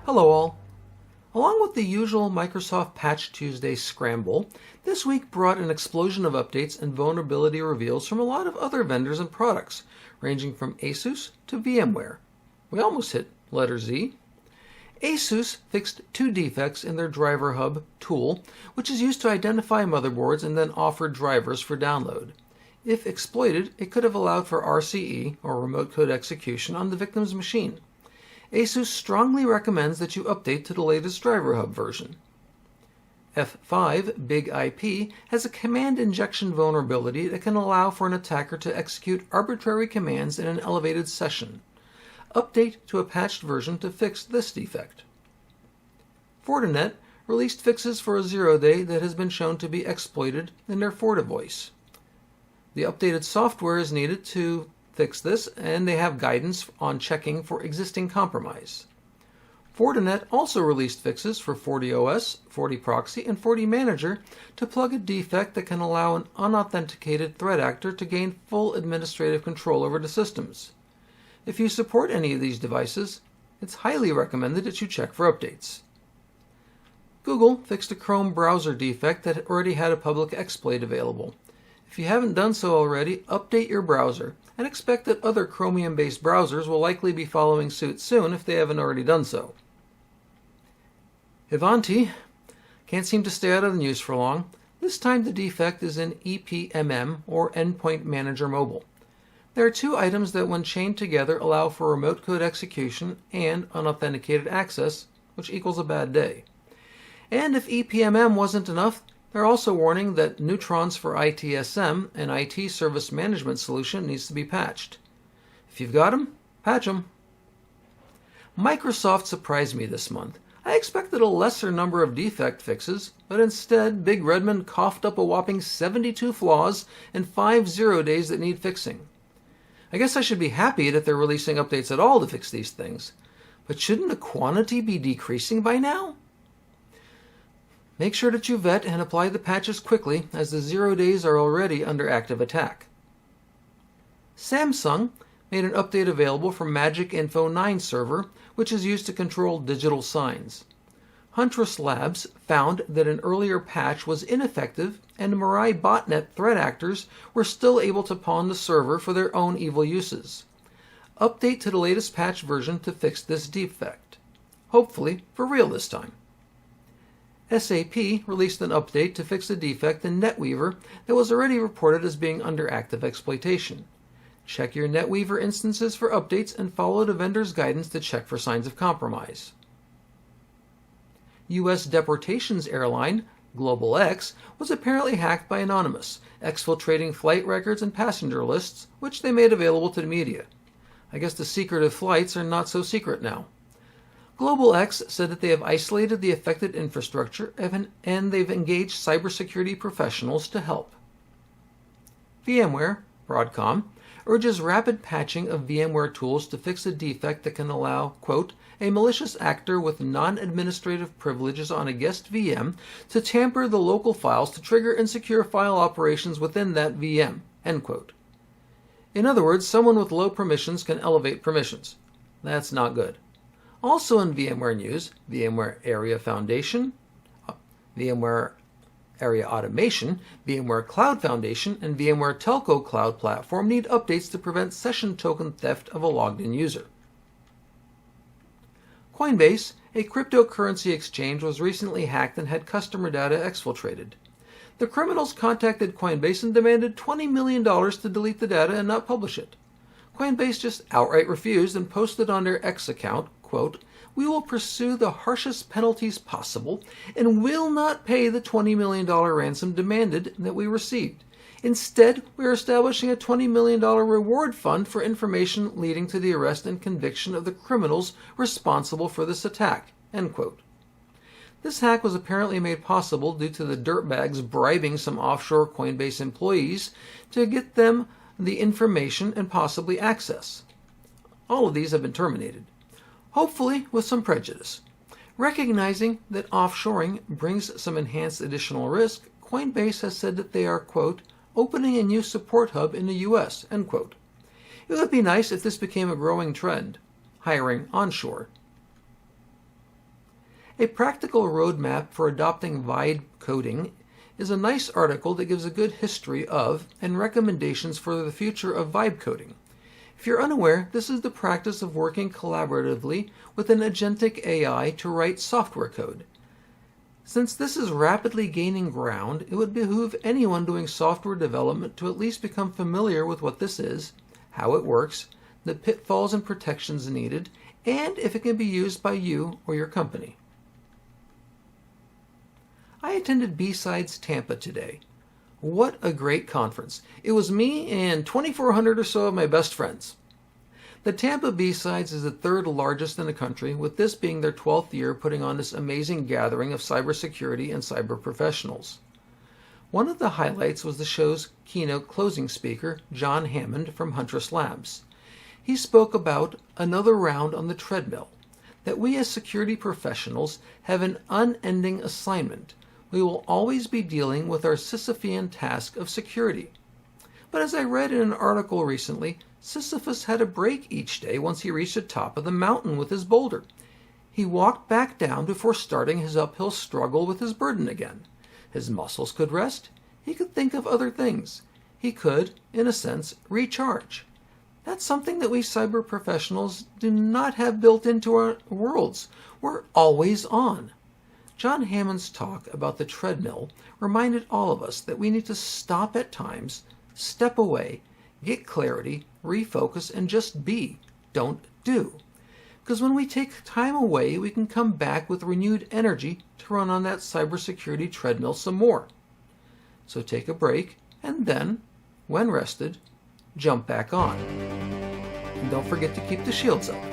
Hello all. Along with the usual Microsoft Patch Tuesday scramble, this week brought an explosion of updates and vulnerability reveals from a lot of other vendors and products, ranging from ASUS to VMware. We almost hit letter Z. ASUS fixed 2 defects in their Driver Hub tool, which is used to identify motherboards and then offer drivers for download. If exploited, it could have allowed for RCE, or remote code execution, on the victim's machine. ASUS strongly recommends that you update to the latest Driver Hub version. F5 Big IP has a command injection vulnerability that can allow for an attacker to execute arbitrary commands in an elevated session. Update to a patched version to fix this defect. Fortinet released fixes for a 0-day that has been shown to be exploited in their FortiVoice. The updated software is needed to fix this, and they have guidance on checking for existing compromise. Fortinet also released fixes for FortiOS, FortiProxy, and FortiManager to plug a defect that can allow an unauthenticated threat actor to gain full administrative control over the systems. If you support any of these devices, it's highly recommended that you check for updates. Google fixed a Chrome browser defect that already had a public exploit available. If you haven't done so already, update your browser, and expect that other Chromium-based browsers will likely be following suit soon if they haven't already done so. Ivanti can't seem to stay out of the news for long. This time the defect is in EPMM, or Endpoint Manager Mobile. There are 2 items that when chained together allow for remote code execution and unauthenticated access, which equals a bad day. And if EPMM wasn't enough, they're also warning that Neutrons for ITSM, an IT service management solution, needs to be patched. If you've got them, patch them. Microsoft surprised me this month. I expected a lesser number of defect fixes, but instead Big Redmond coughed up a whopping 72 flaws and 5 0-days that need fixing. I guess I should be happy that they're releasing updates at all to fix these things, but shouldn't the quantity be decreasing by now? Make sure that you vet and apply the patches quickly, as the 0 days are already under active attack. Samsung made an update available for Magic Info 9 server, which is used to control digital signs. Huntress Labs found that an earlier patch was ineffective, and Mirai botnet threat actors were still able to pawn the server for their own evil uses. Update to the latest patch version to fix this defect. Hopefully for real this time. SAP released an update to fix a defect in NetWeaver that was already reported as being under active exploitation. Check your NetWeaver instances for updates and follow the vendor's guidance to check for signs of compromise. U.S. deportations airline Global X was apparently hacked by Anonymous, exfiltrating flight records and passenger lists, which they made available to the media. I guess the secretive flights are not so secret now. Global X said that they have isolated the affected infrastructure and they've engaged cybersecurity professionals to help. VMware, Broadcom, urges rapid patching of VMware tools to fix a defect that can allow, quote, a malicious actor with non-administrative privileges on a guest VM to tamper the local files to trigger insecure file operations within that VM, end quote. In other words, someone with low permissions can elevate permissions. That's not good. Also in VMware news, VMware Area Foundation, VMware Area Automation, VMware Cloud Foundation, and VMware Telco Cloud Platform need updates to prevent session token theft of a logged-in user. Coinbase, a cryptocurrency exchange, was recently hacked and had customer data exfiltrated. The criminals contacted Coinbase and demanded $20 million to delete the data and not publish it. Coinbase just outright refused and posted on their X account, quote, we will pursue the harshest penalties possible and will not pay the $20 million ransom demanded that we received. Instead, we are establishing a $20 million reward fund for information leading to the arrest and conviction of the criminals responsible for this attack, end quote. This hack was apparently made possible due to the dirtbags bribing some offshore Coinbase employees to get them the information and possibly access. All of these have been terminated, hopefully with some prejudice. Recognizing that offshoring brings some enhanced additional risk, Coinbase has said that they are, quote, opening a new support hub in the U.S., end quote. It It would be nice if this became a growing trend, hiring onshore. A practical roadmap for adopting vibe coding is a nice article that gives a good history of and recommendations for the future of vibe coding. If you're unaware, this is the practice of working collaboratively with an agentic AI to write software code. Since this is rapidly gaining ground, it would behoove anyone doing software development to at least become familiar with what this is, how it works, the pitfalls and protections needed, and if it can be used by you or your company. I attended B-Sides Tampa today. What a great conference. It was me and 2,400 or so of my best friends. The Tampa B-Sides is the third largest in the country, with this being their 12th year putting on this amazing gathering of cybersecurity and cyber professionals. One of the highlights was the show's keynote closing speaker, John Hammond from Huntress Labs. He spoke about another round on the treadmill, that we as security professionals have an unending assignment. We will always be dealing with our Sisyphean task of security. But as I read in an article recently, Sisyphus had a break each day once he reached the top of the mountain with his boulder. He walked back down before starting his uphill struggle with his burden again. His muscles could rest. He could think of other things. He could, in a sense, recharge. That's something that we cyber professionals do not have built into our worlds. We're always on. John Hammond's talk about the treadmill reminded all of us that we need to stop at times, step away, get clarity, refocus, and just be, don't do. Because when we take time away, we can come back with renewed energy to run on that cybersecurity treadmill some more. So take a break, and then, when rested, jump back on. And don't forget to keep the shields up.